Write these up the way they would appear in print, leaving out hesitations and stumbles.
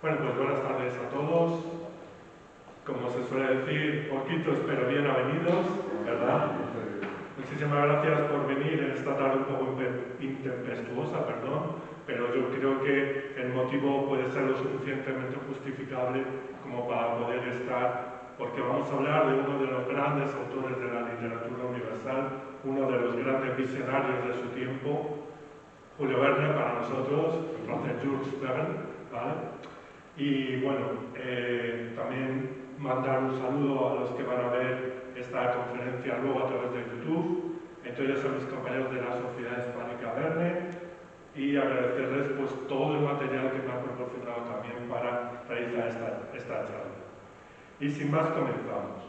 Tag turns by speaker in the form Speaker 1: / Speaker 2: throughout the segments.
Speaker 1: Bueno, pues buenas tardes a todos. Como se suele decir, poquitos pero bien avenidos, ¿verdad? Muchísimas gracias por venir en esta tarde un poco intempestuosa, pero yo creo que el motivo puede ser lo suficientemente justificable como para poder estar, porque vamos a hablar de uno de los grandes autores de la literatura universal, uno de los grandes visionarios de su tiempo, Julio Verne para nosotros, el francés Jules Verne, ¿vale? Y bueno, también mandar un saludo a los que van a ver esta conferencia luego a través de YouTube, entre ellos a mis compañeros de la Sociedad Hispánica Verne, y agradecerles pues todo el material que me han proporcionado también para realizar esta charla. Y sin más comenzamos.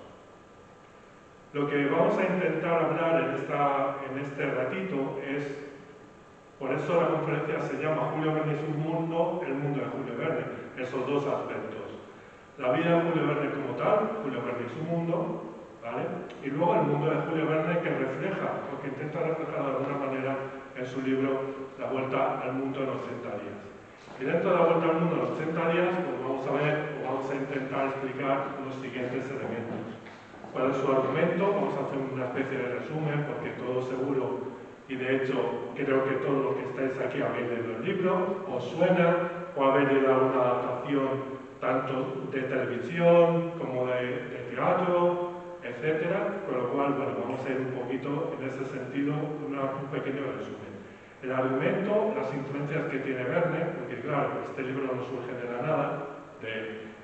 Speaker 1: Lo que vamos a intentar hablar en este ratito es, por eso la conferencia se llama Julio Verne y su mundo, el mundo de Julio Verne, esos dos aspectos. La vida de Julio Verne como tal, Julio Verne y su mundo, ¿vale? Y luego el mundo de Julio Verne que refleja, o que intenta reflejar de alguna manera en su libro La Vuelta al Mundo en 80 días. Y dentro de La Vuelta al Mundo en 80 días, pues vamos a ver, o vamos a intentar explicar los siguientes elementos. ¿Cuál es su argumento? Vamos a hacer una especie de resumen, porque todo seguro, y de hecho creo que todos los que estáis aquí habéis leído el libro, os suena, o habéis leído alguna adaptación tanto de televisión como de teatro, etcétera, con lo cual, bueno, vamos a ir un poquito en ese sentido, un pequeño resumen. El argumento, las influencias que tiene Verne, porque claro, este libro no surge de la nada,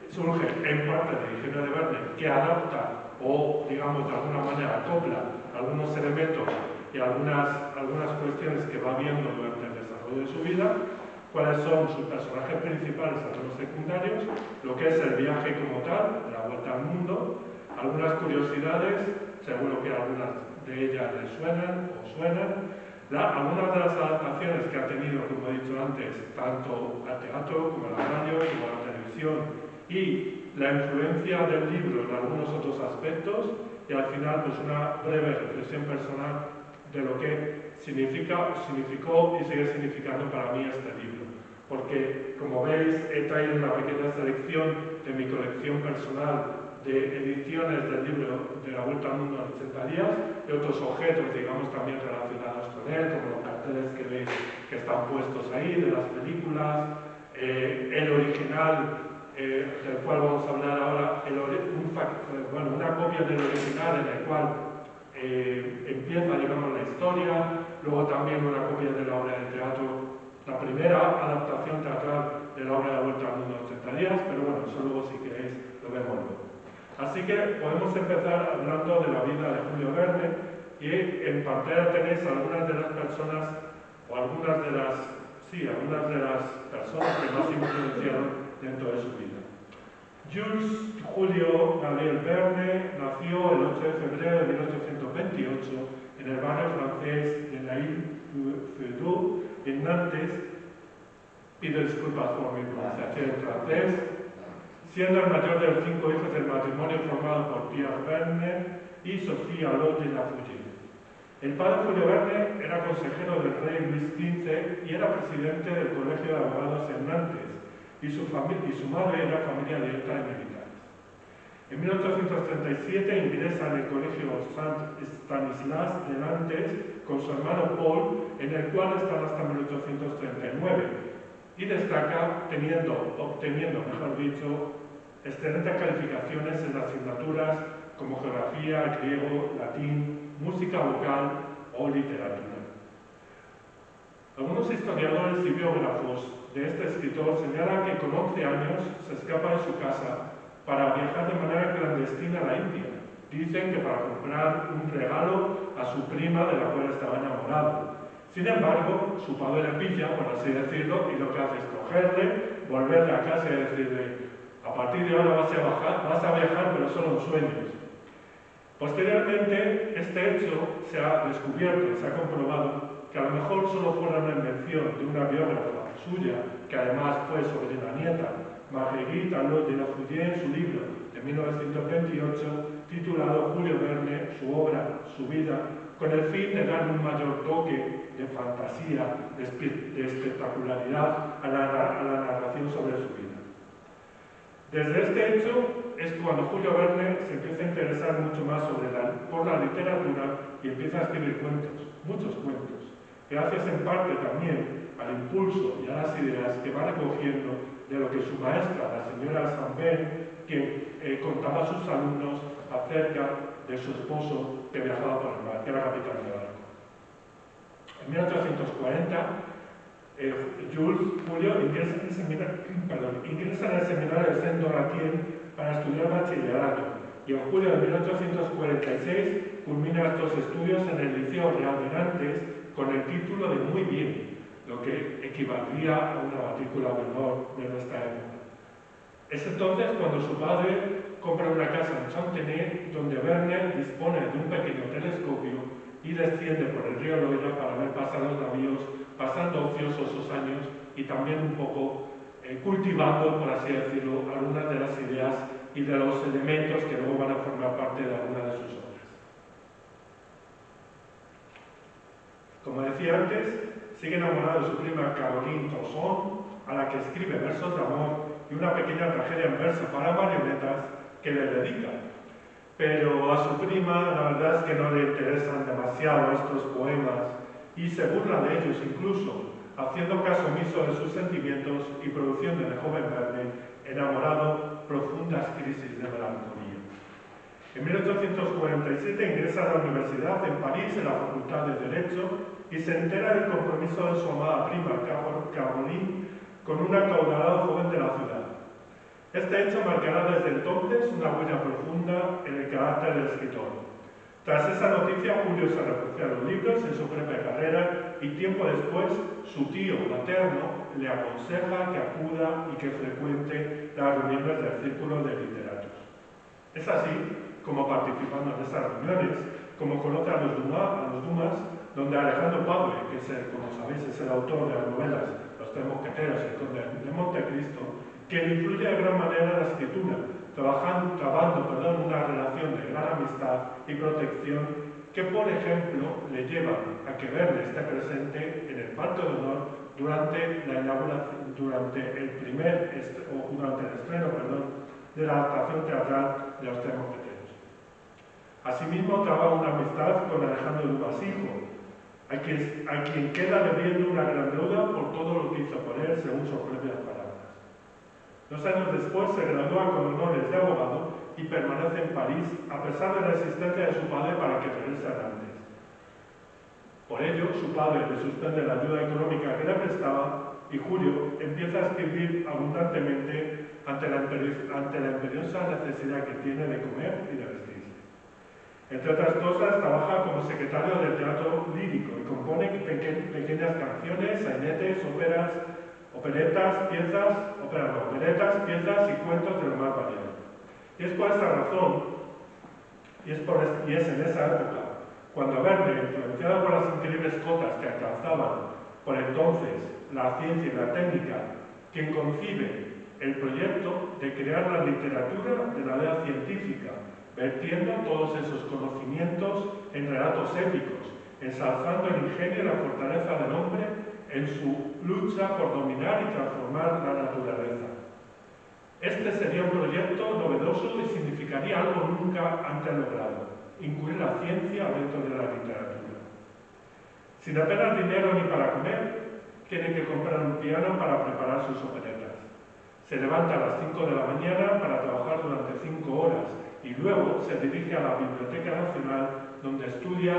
Speaker 1: surge en parte del ingenio de Verne, que adapta o, digamos, de alguna manera acopla algunos elementos y algunas cuestiones que va viendo durante el desarrollo de su vida, cuáles son sus personajes principales, algunos secundarios, lo que es el viaje como tal, la vuelta al mundo, algunas curiosidades, seguro que algunas de ellas les suenan o suenan, algunas de las adaptaciones que ha tenido, como he dicho antes, tanto al teatro como a la radio como a la televisión, y la influencia del libro en algunos otros aspectos, y al final pues una breve reflexión personal de lo que significó y sigue significando para mí este libro. Porque, como veis, he traído una pequeña selección de mi colección personal de ediciones del libro de La Vuelta al Mundo en 80 días y otros objetos, digamos, también relacionados con él, como los carteles que veis que están puestos ahí, de las películas, el original, del cual vamos a hablar ahora, una copia del original en el cual empieza, digamos, la historia, luego también una copia de la obra de teatro, la primera adaptación teatral de la obra de La Vuelta al Mundo en 80 días, pero bueno, eso luego si queréis lo vemos luego. Así que podemos empezar hablando de la vida de Julio Verne, y en pantalla tenéis algunas de las personas, o algunas de las personas que más influenciaron dentro de su vida. Jules Julio Gabriel Verne nació el 8 de febrero de 1828 en el barrio francés de la Île-Feydeau, en Nantes. Pido disculpas por mi pronunciación en francés. Siendo el mayor de los 5 hijos del matrimonio formado por Pierre Verne y Sophie Allot de la Fouillée. El padre Julio Verne era consejero del rey Luis XV y era presidente del Colegio de Abogados en Nantes, y su madre era familia directa de militares. En 1837 ingresa en el Colegio Sant Stanislas de Nantes con su hermano Paul, en el cual están hasta 1839, y destaca obteniendo, mejor dicho, excelentes calificaciones en asignaturas como geografía, griego, latín, música vocal o literatura. Algunos historiadores y biógrafos de este escritor señalan que con 11 años se escapa de su casa para viajar de manera clandestina a la India. Dicen que para comprar un regalo a su prima de la cual estaba enamorado. Sin embargo, su padre le pilla, por así decirlo, y lo que hace es cogerle, volverle a casa y decirle: a partir de ahora vas a viajar, pero solo en sueños. Posteriormente, este hecho se ha descubierto, se ha comprobado que a lo mejor solo fuera una invención de una biógrafa suya, que además fue sobrina nieta, Marguerite Allot de la Fouillée, en su libro de 1928, titulado Julio Verne, su obra, su vida, con el fin de dar un mayor toque de fantasía, de espectacularidad a la narración sobre su vida. Desde este hecho es cuando Julio Verne se empieza a interesar mucho más por la literatura y empieza a escribir cuentos, muchos cuentos, gracias en parte también al impulso y a las ideas que va recogiendo de lo que su maestra, la señora Saint-Pen, que contaba a sus alumnos acerca de su esposo que viajaba por el mar, que era capitán de barco. En 1840, Julio ingresa en el seminario de Saint-Donatien para estudiar bachillerato y en julio de 1846 culmina estos estudios en el Liceo Real de Nantes con el título de Muy bien, lo que equivaldría a una matrícula de honor de nuestra época. Es entonces cuando su padre compra una casa en Chantenay donde Verne dispone de un pequeño telescopio y desciende por el río Loira para ver pasar los navíos, pasando ociosos esos años y también un poco cultivando, por así decirlo, algunas de las ideas y de los elementos que luego van a formar parte de alguna de sus obras. Como decía antes, sigue enamorado de su prima Caroline Tosson, a la que escribe versos de amor y una pequeña tragedia en verso para marionetas que le dedica. Pero a su prima la verdad es que no le interesan demasiado estos poemas y se burla de ellos incluso, haciendo caso omiso de sus sentimientos y produciendo en el joven Verne, enamorado, profundas crisis de melancolía. En 1847 ingresa a la universidad en París, en la Facultad de Derecho, y se entera del compromiso de su amada prima, Caroline, con un acaudalado joven de la ciudad. Este hecho marcará desde entonces una huella profunda en el carácter del escritor. Tras esa noticia, Julio se refugia a los libros en su propia carrera y tiempo después, su tío materno le aconseja que acuda y que frecuente las reuniones del Círculo de Literatos. Es así como, participando en esas reuniones, como conoce a los Dumas, donde Alejandro Padre, que es como sabéis, es el autor de las novelas Los Tres Mosqueteros y el Conde de Montecristo, que influye de gran manera en la escritura, trabando una relación de gran amistad y protección que, por ejemplo, le lleva a que Verne esté presente en el pacto de honor durante el estreno de la adaptación teatral de Los Tres Mosqueteros. Asimismo, traba una amistad con Alejandro Dumas hijo, a quien queda debiendo una gran deuda por todo lo que hizo por él, según sus propias palabras. 2 años después se gradúa con honores de abogado y permanece en París a pesar de la insistencia de su padre para que regrese a Nantes. Por ello, su padre le suspende la ayuda económica que le prestaba y Julio empieza a escribir abundantemente ante la imperiosa necesidad que tiene de comer y de vestirse. Entre otras cosas, trabaja como secretario del teatro lírico y compone pequeñas canciones, sainetes, operetas, piezas y cuentos de lo más variado. Y es por esta razón, y es en esa época, cuando Verne, influenciado por las increíbles cotas que alcanzaban por entonces la ciencia y la técnica, quien concibe el proyecto de crear la literatura de la edad científica, vertiendo todos esos conocimientos en relatos épicos, ensalzando el ingenio y la fortaleza del hombre en su lucha por dominar y transformar la naturaleza. Este sería un proyecto novedoso y significaría algo nunca antes logrado, incluir la ciencia dentro de la literatura. Sin apenas dinero ni para comer, tiene que comprar un piano para preparar sus operetas. Se levanta a las 5 de la mañana para trabajar durante 5 horas y luego se dirige a la Biblioteca Nacional, donde estudia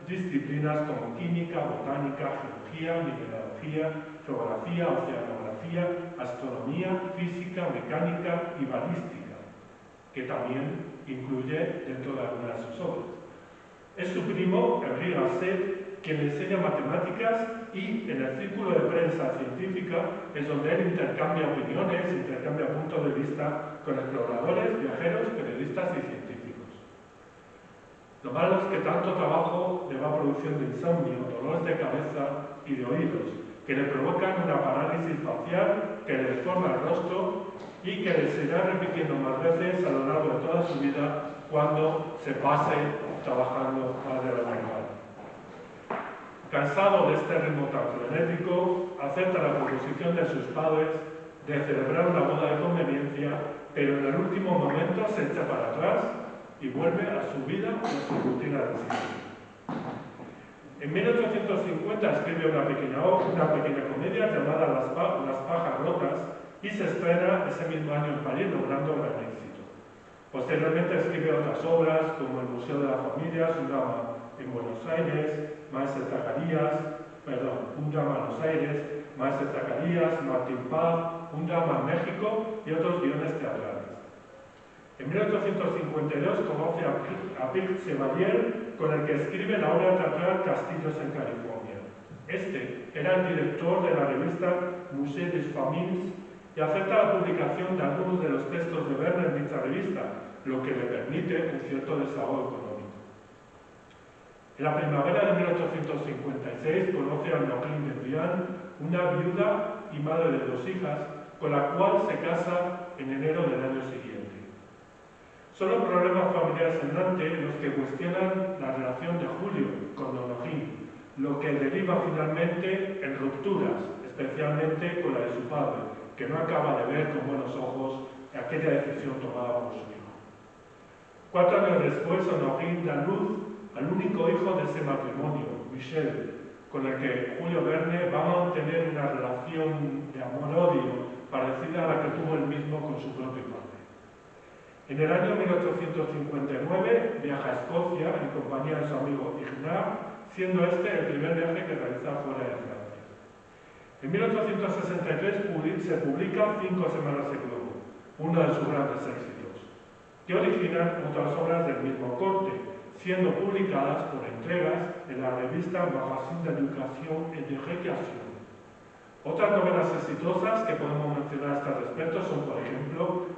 Speaker 1: disciplinas como química, botánica, geología, mineralogía, geografía, oceanografía, astronomía, física, mecánica y balística, que también incluye dentro de algunas de sus obras. Es su primo, Henri Gasset, quien le enseña matemáticas y en el círculo de prensa científica es donde él intercambia opiniones, intercambia puntos de vista con exploradores, viajeros, periodistas y científicos. Lo malo es que tanto trabajo le va produciendo insomnio, dolores de cabeza y de oídos, que le provocan una parálisis facial que le deforma el rostro y que le seguirá repitiendo más veces a lo largo de toda su vida cuando se pase trabajando más de lo normal. Cansado de este ritmo tan frenético, acepta la proposición de sus padres de celebrar una boda de conveniencia pero en el último momento se echa para atrás y vuelve a su vida y a su rutina de siempre. En 1850 escribe una pequeña comedia llamada Las pajas rotas y se estrena ese mismo año en París, logrando gran éxito. Posteriormente escribe otras obras como El Museo de las Familias, un drama en Buenos Aires, Maese Zacarías, un drama en Buenos Aires, Maese Zacarías, Martín Paz, un drama en México y otros guiones teatrales. En 1852 conoce a Pierre Chevalier, con el que escribe la obra teatral Castillos en California. Este era el director de la revista Musée des Familles y acepta la publicación de algunos de los textos de Verne en dicha revista, lo que le permite un cierto desahogo económico. En la primavera de 1856 conoce a Honorine de Briand, una viuda y madre de 2 hijas, con la cual se casa en enero del año siguiente. Solo problemas familiares en Nantes los que cuestionan la relación de Julio con Honorine, lo que deriva finalmente en rupturas, especialmente con la de su padre, que no acaba de ver con buenos ojos aquella decisión tomada por su hijo. 4 años después, Honorine da luz al único hijo de ese matrimonio, Michel, con el que Julio Verne va a mantener una relación de amor-odio parecida a la que tuvo él mismo con su propio padre. En el año 1859 viaja a Escocia en compañía de su amigo Ignat, siendo este el primer viaje que realiza fuera de Francia. En 1863 se publica 5 semanas de globo, uno de sus grandes éxitos, que originan otras obras del mismo corte, siendo publicadas por entregas en la revista Magazine d'Education et de Récréation. Otras novelas exitosas que podemos mencionar a este respecto son, por ejemplo,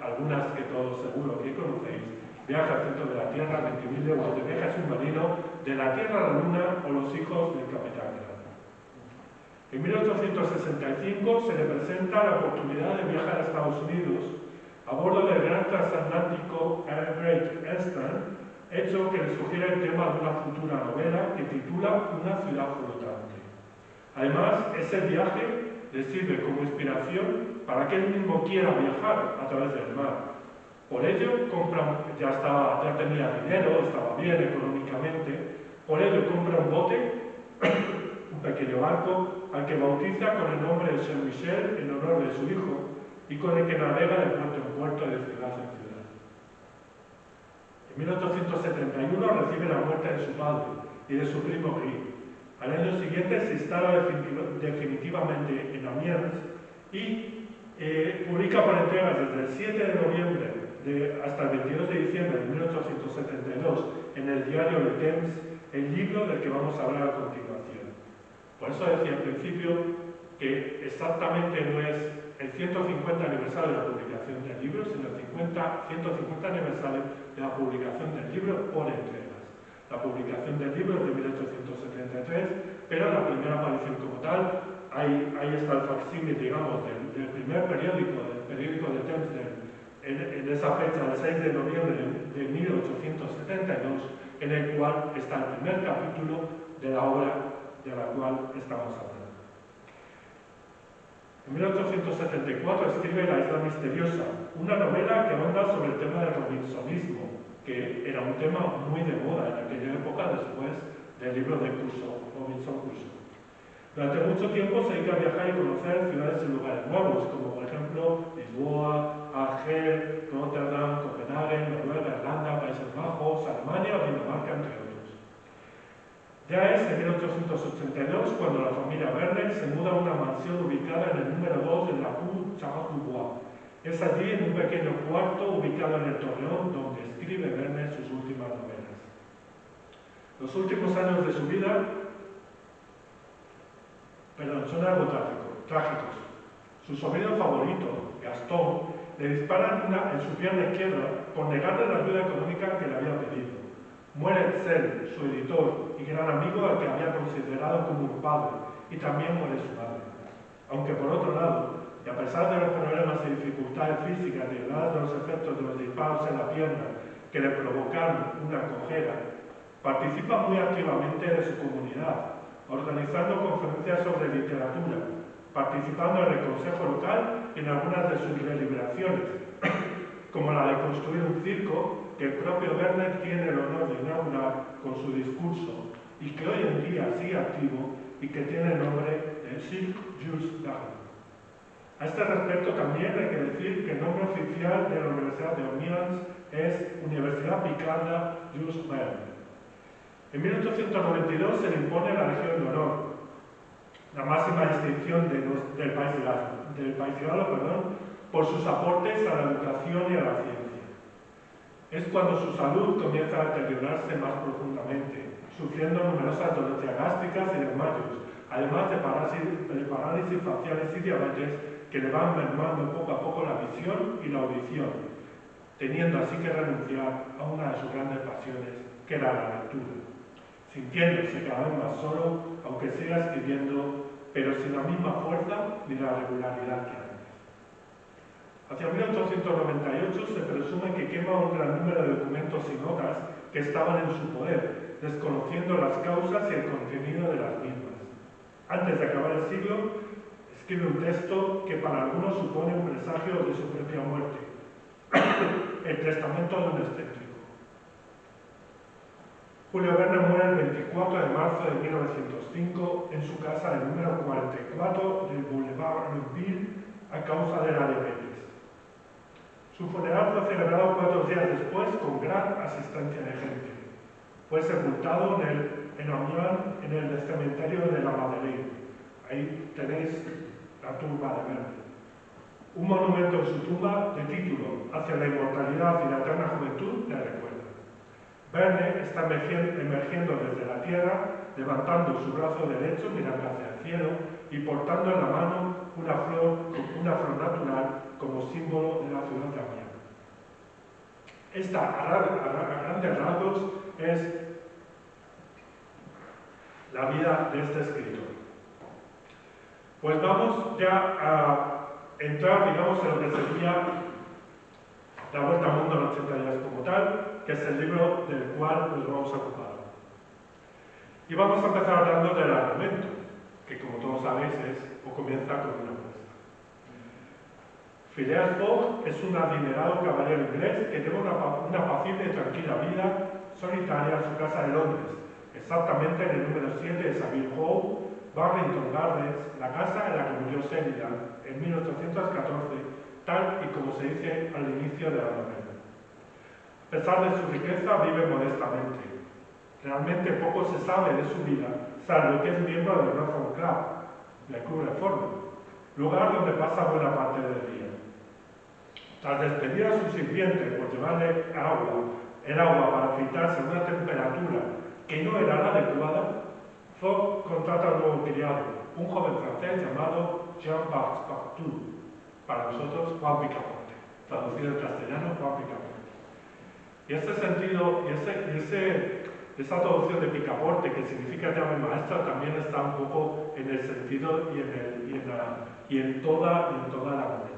Speaker 1: algunas que todos seguro que conocéis, Viaje al centro de la Tierra, 20.000 leguas de viaje submarino, De la Tierra a la Luna o Los hijos del Capitán Grant. En 1865 se le presenta la oportunidad de viajar a Estados Unidos a bordo del gran transatlántico Great Eastern, hecho que le sugiere el tema de una futura novela que titula Una ciudad flotante. Además, ese viaje le sirve como inspiración para que él mismo quiera viajar a través del mar. Por ello, ya tenía dinero, estaba bien económicamente, por ello compra un bote, un pequeño barco, al que bautiza con el nombre de Saint-Michel en honor de su hijo y con el que navega de puerto en puerto y de ciudad en ciudad. En 1871 recibe la muerte de su padre y de su primo Guy. Al año siguiente se instala definitivamente en Amiens y publica por entregas desde el 7 de noviembre hasta el 22 de diciembre de 1872 en el diario Le Temps el libro del que vamos a hablar a continuación. Por eso decía al principio que exactamente no es el 150 aniversario de la publicación del libro, sino el 150 aniversario de la publicación del libro por entregas. La publicación del libro es de 1873, pero la primera aparición como tal, ahí está el facsímil, digamos, del primer periódico, del periódico de Temps, en esa fecha, el 6 de noviembre de 1872, en el cual está el primer capítulo de la obra de la cual estamos hablando. En 1874 escribe La isla misteriosa, una novela que ahonda sobre el tema del robinsonismo, que era un tema muy de moda en aquella época después del libro de Robinson Crusoe. Durante mucho tiempo se dedica a viajar y conocer ciudades y lugares nuevos, como por ejemplo Lisboa, Argel, Rotterdam, Copenhague, Noruega, Irlanda, Países Bajos, Alemania o Dinamarca, entre otros. Ya es en 1882 cuando la familia Verne se muda a una mansión ubicada en el número 2 de la Rue Charles-Dubois. Es allí, en un pequeño cuarto ubicado en el Torreón, donde escribe Verne sus últimas novelas. Los últimos años de su vida son algo trágicos. Su sobrino favorito, Gastón, le dispara en su pierna izquierda por negarle la ayuda económica que le había pedido. Muere Hetzel, su editor y gran amigo al que había considerado como un padre, y también muere su madre. Aunque por otro lado, y a pesar de los problemas y dificultades físicas derivadas de los efectos de los disparos en la pierna que le provocaron una cojera, participa muy activamente de su comunidad, organizando conferencias sobre literatura, participando en el consejo local en algunas de sus deliberaciones, como la de construir un circo que el propio Verne tiene el honor de inaugurar con su discurso y que hoy en día sigue activo y que tiene el nombre de Cirque Jules Verne. A este respecto también hay que decir que el nombre oficial de la Universidad de Amiens es Universidad Piccarda Jules Verne. En 1892 se le impone la Legión de Honor, la máxima distinción del País Galo, por sus aportes a la educación y a la ciencia. Es cuando su salud comienza a deteriorarse más profundamente, sufriendo numerosas dolencias gástricas y desmayos, además de parálisis faciales y diabetes que le van mermando poco a poco la visión y la audición, teniendo así que renunciar a una de sus grandes pasiones, que era la lectura, sintiéndose cada vez más solo, aunque siga escribiendo, pero sin la misma fuerza ni la regularidad que antes. Hacia 1898 se presume que quema un gran número de documentos y notas que estaban en su poder, desconociendo las causas y el contenido de las mismas. Antes de acabar el siglo, escribe un texto que para algunos supone un presagio de su propia muerte, el testamento de un excéntrico. Julio Verne muere el 24 de marzo de 1905 en su casa del número 44 del Boulevard Neuville a causa de la diabetes. Su funeral fue celebrado 4 días después con gran asistencia de gente. Fue sepultado en Amiens, en el cementerio de la Madeleine. Ahí tenéis la tumba de Verne. Un monumento en su tumba de título Hacia la inmortalidad y la eterna juventud le recuerda. Verne está emergiendo desde la tierra, levantando su brazo derecho mirando hacia el cielo y portando en la mano una flor natural como símbolo de la ciudad de Amiens. Esta, a grandes rasgos, es la vida de este escritor. Pues vamos ya a entrar, digamos, en lo que sería La Vuelta al Mundo en 80 días como tal, que es el libro del cual nos vamos a ocupar. Y vamos a empezar hablando del argumento, que como todos sabéis comienza con una apuesta. Phileas Fogg es un adinerado caballero inglés que lleva una apacible y tranquila vida solitaria en su casa de Londres, exactamente en el número 7 de Savile Hall, Barrington Gardens, la casa en la que murió Sheridan en 1814, tal y como se dice al inicio de la novela. A pesar de su riqueza, vive modestamente. Realmente poco se sabe de su vida, salvo que es miembro del Reform Club, del Club Reforma, lugar donde pasa buena parte del día. Tras despedir a su sirviente por llevarle el agua para afeitarse a una temperatura que no era la adecuada, Fogg contrata a un nuevo criado, un joven francés llamado Jean Passepartout, para nosotros Juan Picaporte, traducido en castellano Juan Picaporte. Y ese sentido, esa traducción de Picaporte, que significa llave maestra, también está un poco en el sentido y en toda la novela.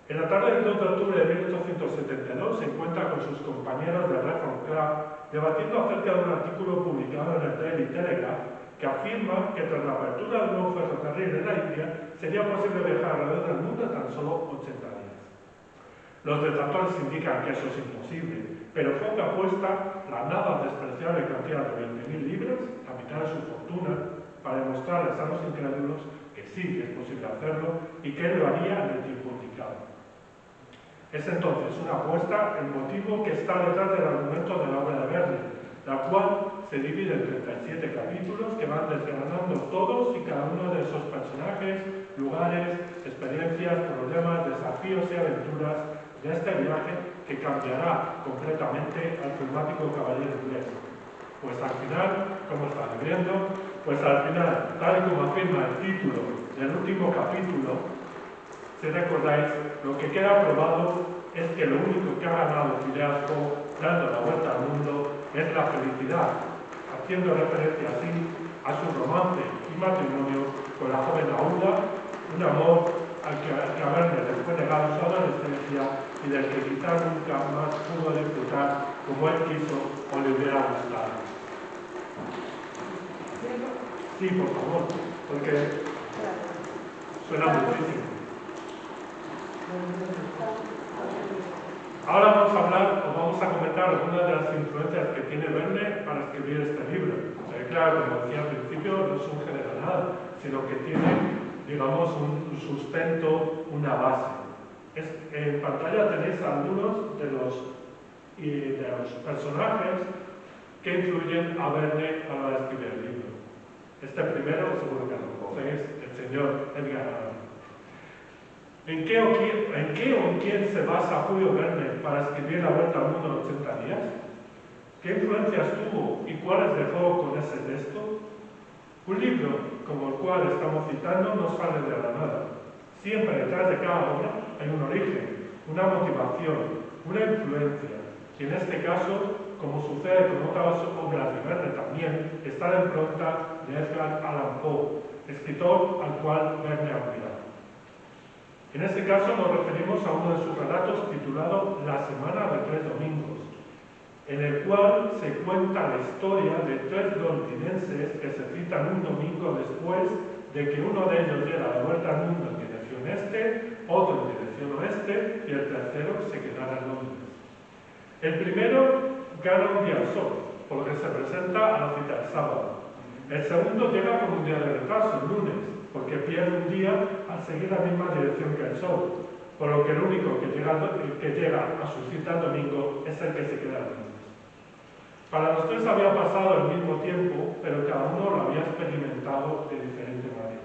Speaker 1: En la tarde del 2 de octubre de 1872 se encuentra con sus compañeros del Reform Club debatiendo acerca de un artículo publicado en el Daily Telegraph que afirma que tras la apertura del nuevo ferrocarril en la India sería posible viajar alrededor del mundo en tan solo 80 días. Los detractores indican que eso es imposible, pero Fogg apuesta la nada despreciable cantidad de 20.000 libras, la mitad de su fortuna, para demostrarles a los incrédulos que sí que es posible hacerlo y que él lo haría en el tiempo indicado. Es entonces una apuesta el motivo que está detrás del argumento de la obra de Verne, la cual se divide en 37 capítulos que van desgranando todos y cada uno de esos personajes, lugares, experiencias, problemas, desafíos y aventuras de este viaje que cambiará completamente al fleumático caballero inglés. Pues al final, como estáis viendo, tal y como afirma el título del último capítulo, si recordáis, lo que queda probado es que lo único que ha ganado Phileas Fogg dando la vuelta al mundo es la felicidad, haciendo referencia así a su romance y matrimonio con la joven Aouda, un amor al que a Verne le fue negado su adolescencia y del que quizá nunca más pudo disfrutar como él quiso o le hubiera gustado. Sí, por favor, porque suena muchísimo. Ahora vamos a hablar o vamos a comentar algunas de las influencias que tiene Verne para escribir este libro. Claro, como decía al principio, no surge de la nada, sino que tiene, digamos, un sustento, una base. En pantalla tenéis algunos de los personajes que influyen a Verne a la hora de escribir el libro. Este primero, seguro que lo conocéis, el señor Edgar Allan. ¿En qué o en quién se basa Julio Verne para escribir La Vuelta al Mundo en 80 días? ¿Qué influencias tuvo y cuáles dejó con ese texto? Un libro como el cual estamos citando no sale de la nada. Siempre detrás de cada obra hay un origen, una motivación, una influencia. Y en este caso, como sucede con otras obras de Verne también, está la impronta de Edgar Allan Poe, escritor al cual Verne admiraba. En este caso nos referimos a uno de sus relatos titulado La Semana de 3 Domingos, en el cual se cuenta la historia de 3 londinenses que se citan un domingo después de que uno de ellos llega de vuelta al mundo en dirección este, otro en dirección oeste y el tercero se quedará en Londres. El primero gana un día al sol, por lo que se presenta a la cita el sábado. El segundo llega con un día de retraso, el lunes, porque pierde un día al seguir la misma dirección que el sol, por lo que el único que llega a su cita el domingo es el que se queda el lunes. Para los tres había pasado el mismo tiempo, pero cada uno lo había experimentado de diferente manera.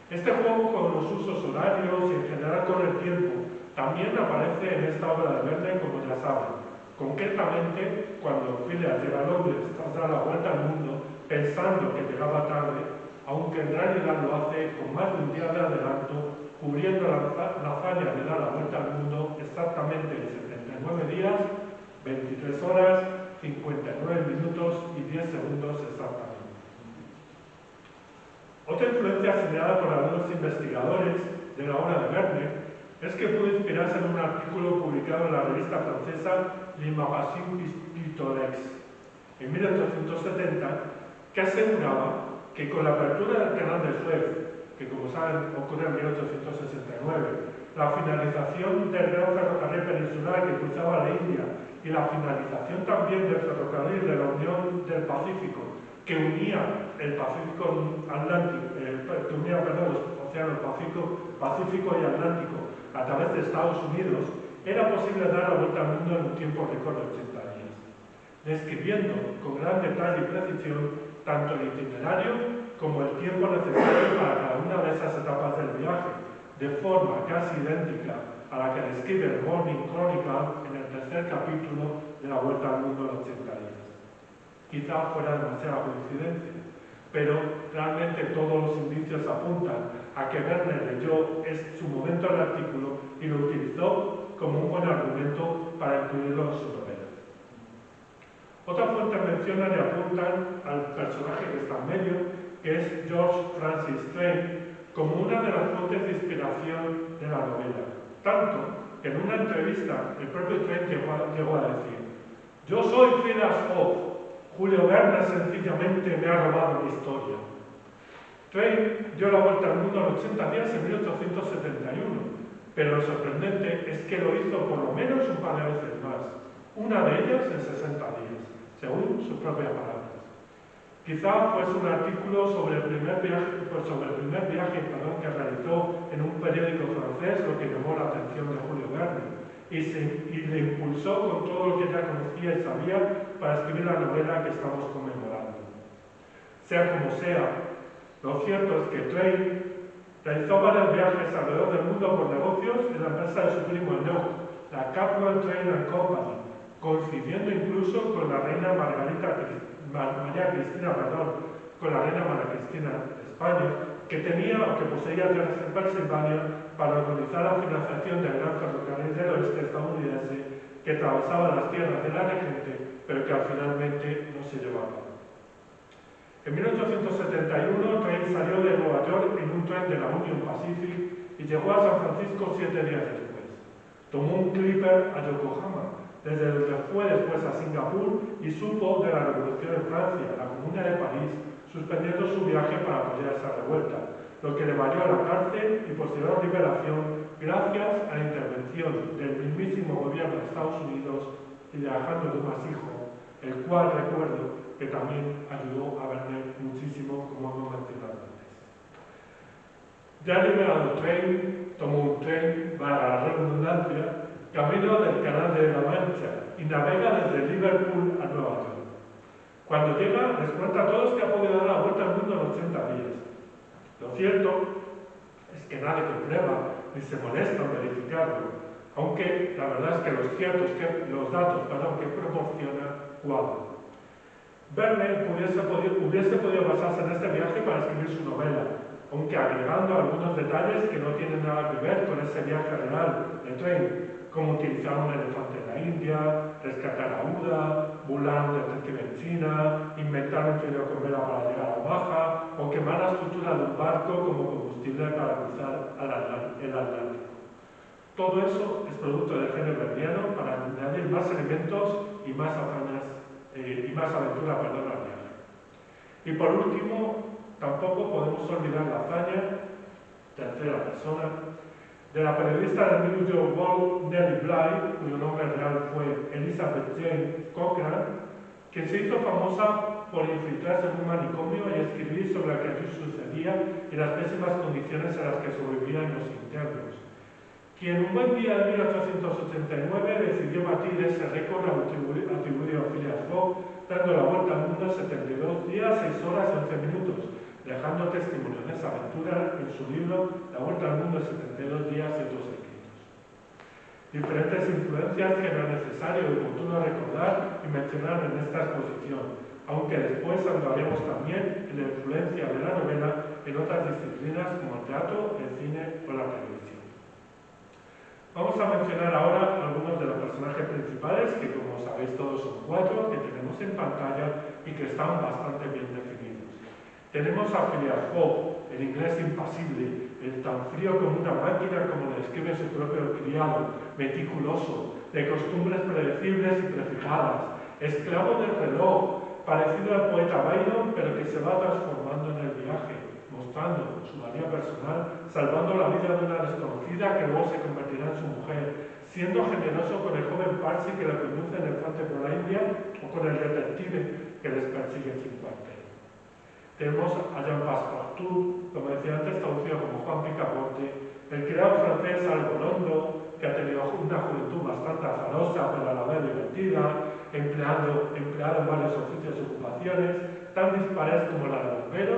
Speaker 1: Este juego con los usos horarios y en general con el tiempo también aparece en esta obra de Verne, como ya saben. Concretamente, cuando Phileas llega a Londres tras dar la vuelta al mundo, pensando que llegaba tarde, aunque en realidad lo hace con más de un día de adelanto, cubriendo la hazaña de dar la vuelta al mundo exactamente en 79 días, 23 horas, 59 minutos y 10 segundos exactamente. Otra influencia señalada por algunos investigadores de la obra de Verne es que pudo inspirarse en un artículo publicado en la revista francesa Le Magazine Pittoresque en 1870 que aseguraba que con la apertura del canal de Suez, que como saben ocurre en 1869, la finalización del gran ferrocarril peninsular que cruzaba la India y la finalización también del ferrocarril de la Unión del Pacífico, que unía el Pacífico Atlántico, los océanos Pacífico y Atlántico a través de Estados Unidos, era posible dar la vuelta al mundo en un tiempo récord de 80 días, describiendo con gran detalle y precisión tanto el itinerario como el tiempo necesario para cada una de esas etapas del viaje, de forma casi idéntica a la que describe el Morning Chronicle en el tercer capítulo de La Vuelta al Mundo en 80 días. Quizá fuera demasiada coincidencia, pero realmente todos los indicios apuntan a que Verne leyó su momento el artículo y lo utilizó como un buen argumento para incluirlo en su novela. Otras fuentes mencionan y apuntan al personaje que está en medio, que es George Francis Train, como una de las fuentes de inspiración de la novela. Tanto que en una entrevista el propio Train llegó a decir: "Yo soy Phileas Fogg. Julio Verne sencillamente me ha robado mi historia". Train dio la vuelta al mundo en 80 días en 1871, pero lo sorprendente es que lo hizo por lo menos un par de veces más, una de ellas en 60 días, según sus propias palabras. Quizá fuese un artículo sobre el primer viaje que realizó en un periódico francés lo que llamó la atención de Julio Verne y le impulsó con todo lo que ya conocía y sabía para escribir la novela que estamos conmemorando. Sea como sea, lo cierto es que Train realizó varios viajes alrededor del mundo por negocios en la empresa de su primo Enoch, la Capwell Train and Company, coincidiendo incluso con la reina María Cristina de España, que poseía tierras en Pensilvania para organizar la financiación del gran ferrocarril del oeste estadounidense que atravesaba las tierras de la regente, pero que finalmente no se llevó a cabo. En 1871, Train salió de Nueva York en un tren de la Union Pacific y llegó a San Francisco 7 días después. Tomó un clipper a Yokohama, desde donde fue después a Singapur y supo de la revolución en Francia, la Comuna de París, suspendiendo su viaje para apoyar esa revuelta, lo que le valió a la cárcel y posterior liberación gracias a la intervención del mismísimo gobierno de Estados Unidos y de Alejandro Dumas hijo, el cual recuerdo que también ayudó a Verne muchísimo, como hemos mencionado antes. Ya liberado el tren, tomó un tren, para la redundancia, camino del Canal de la Mancha y navega desde Liverpool a Nueva York. Cuando llega, les cuenta a todos que ha podido dar la vuelta al mundo en 80 días. Lo cierto es que nadie comprueba ni se molesta en verificarlo, aunque la verdad es que los datos que proporciona cuadran. Verne hubiese podido basarse en este viaje para escribir su novela, aunque agregando algunos detalles que no tienen nada que ver con ese viaje real de tren, como utilizar un elefante en la India, rescatar a Uda, volar un detective en China, inventar un tren con vela para llegar a Omaha, o quemar la estructura de un barco como combustible para cruzar el Atlántico. Todo eso es producto del genio verniano para añadir más elementos y más aventura al viaje. Y por último, tampoco podemos olvidar la hazaña, tercera persona, de la periodista del New York World, Nellie Bly, cuyo nombre real fue Elizabeth Jane Cochran, quien se hizo famosa por infiltrarse en un manicomio y escribir sobre lo que allí sucedía y las pésimas condiciones en las que sobrevivían los internos, quien un buen día de 1889 decidió batir ese récord atribuido a Phileas Fogg, dando la vuelta al mundo en 72 días, 6 horas y 11 minutos, dejando testimonio de esa aventura en su libro La Vuelta al Mundo en 72 días y otros escritos. Diferentes influencias que no es necesario y oportuno recordar y mencionar en esta exposición, aunque después hablaremos también de la influencia de la novela en otras disciplinas como el teatro, el cine o la televisión. Vamos a mencionar ahora algunos de los personajes principales, que como sabéis todos son 4, que tenemos en pantalla y que están bastante bien definidos. Tenemos a Phileas Fogg, el inglés impasible, el tan frío como una máquina como lo describe su propio criado, meticuloso, de costumbres predecibles y prefijadas, esclavo del reloj, parecido al poeta Byron, pero que se va transformando en el viaje, mostrando su valía personal, salvando la vida de una desconocida que luego se convertirá en su mujer, siendo generoso con el joven Parsi que lo conduce en el frente por la India o con el detective que les persigue sin cuartel. Tenemos a Jean Passepartout, como decía antes, traducido como Juan Picaporte, el criado francés Algorondo, que ha tenido una juventud bastante azarosa pero a la vez divertida, empleado en varios oficios y ocupaciones, tan dispares como la de bombero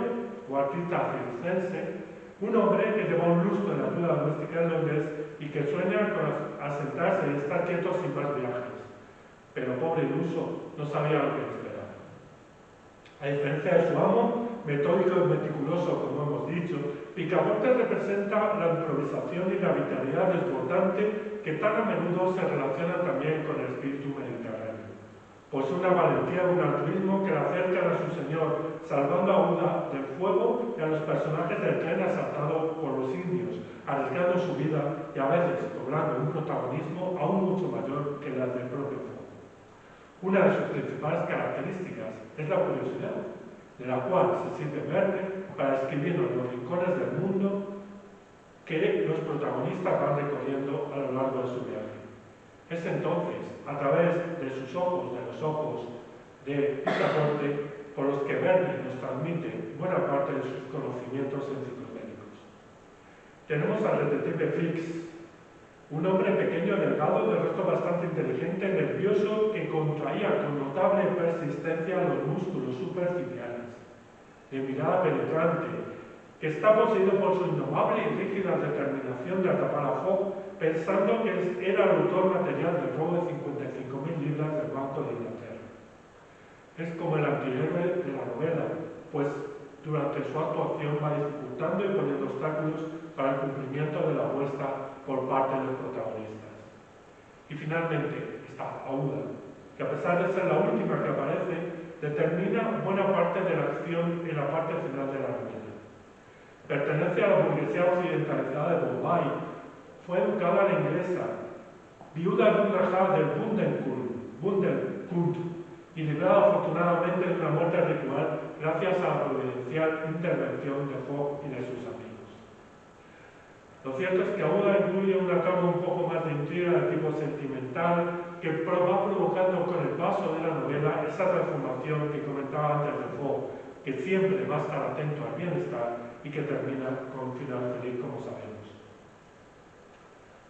Speaker 1: o artista circense, un hombre que lleva un lustro en la ayuda doméstica en Londres y que sueña con asentarse y estar quieto sin más viajes. Pero pobre iluso, no sabía lo que esperaba. A diferencia de su amo, metódico y meticuloso, como hemos dicho, Picaporte representa la improvisación y la vitalidad desbordante que tan a menudo se relacionan también con el espíritu mediterráneo. Posee una valentía y un altruismo que le acercan a su señor, salvando a Uda del fuego y a los personajes del tren asaltado por los indios, arriesgando su vida y a veces cobrando un protagonismo aún mucho mayor que las del propio Fogg. Una de sus principales características es la curiosidad, de la cual se sirve Verne para escribirnos los rincones del mundo que los protagonistas van recorriendo a lo largo de su viaje. Es entonces, a través de sus ojos, de los ojos de Picaporte, por los que Verne nos transmite buena parte de sus conocimientos enciclopédicos. Tenemos al detective Fix, un hombre pequeño, delgado, de rostro bastante inteligente, nervioso, que contraía con notable persistencia los músculos superciliares, de mirada penetrante, que está poseído por su indomable y rígida determinación de atrapar a Fogg, pensando que era el autor material del robo de 55.000 libras del Banco de Inglaterra. Es como el antihéroe de la novela, pues durante su actuación va dificultando y poniendo obstáculos para el cumplimiento de la apuesta por parte de los protagonistas. Y finalmente está Aouda, que a pesar de ser la última que aparece, determina buena parte de la acción en la parte final de la novela. Pertenece a la burguesía occidentalizada de Bombay, fue educada a la inglesa, viuda de un rajá del Bundelkund y librada afortunadamente de una muerte ritual gracias a la providencial intervención de Fogg y de sus amigos. Lo cierto es que Auda incluye una trama un poco más de intriga de tipo sentimental que va provocando con el paso de la novela esa transformación que comentaba antes de Fogg, que siempre va a estar atento al bienestar y que termina con un final feliz, como sabemos.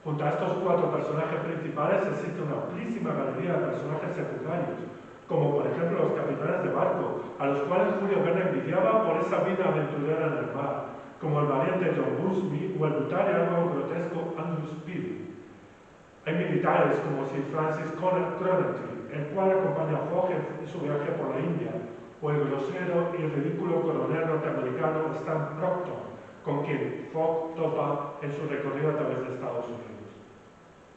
Speaker 1: Junto a estos 4 personajes principales existe una amplísima galería de personajes secundarios, como por ejemplo los capitanes de barco, a los cuales Julio Verne envidiaba por esa vida aventurera en el mar, como el valiente John Busby o el brutal y algo grotesco Andrew Speed. Hay militares como Sir Francis Coventry, el cual acompaña a Fogg en su viaje por la India, o el grosero y ridículo coronel norteamericano Stan Proctor, con quien Fogg topa en su recorrido a través de Estados Unidos.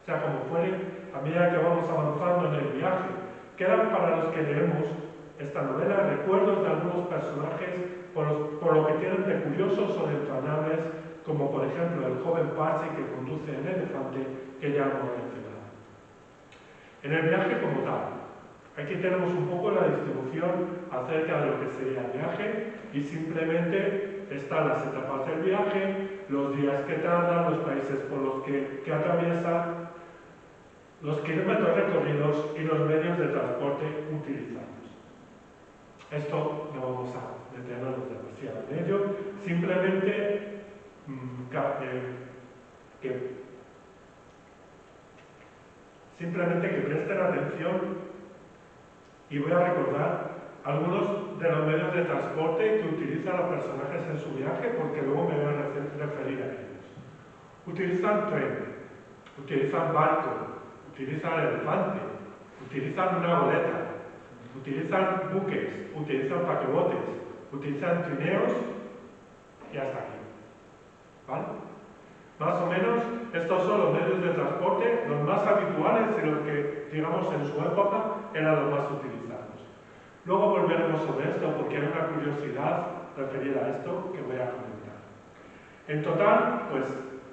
Speaker 1: Sea como fuere, a medida que vamos avanzando en el viaje, quedan para los que leemos esta novela recuerdos de algunos personajes por lo que tienen de curiosos o de entrañables, como por ejemplo el joven Parsi que conduce el elefante que ya hemos mencionado. En el viaje como tal, aquí tenemos un poco la distribución acerca de lo que sería el viaje y simplemente están las etapas del viaje, los días que tardan, los países por los que atraviesa, los kilómetros recorridos y los medios de transporte utilizados. Esto no vamos a detenernos demasiado en ello, simplemente que presten atención y voy a recordar algunos de los medios de transporte que utilizan los personajes en su viaje, porque luego me voy a referir a ellos. Utilizan tren, utilizan barco, utilizan elefante, utilizan una goleta, utilizan buques, utilizan paquebotes, utilizan trineos y hasta aquí. ¿Vale? Más o menos, estos son los medios de transporte, los más habituales y los que, digamos, en su época eran los más utilizados. Luego volveremos sobre esto porque hay una curiosidad referida a esto que voy a comentar. En total, pues,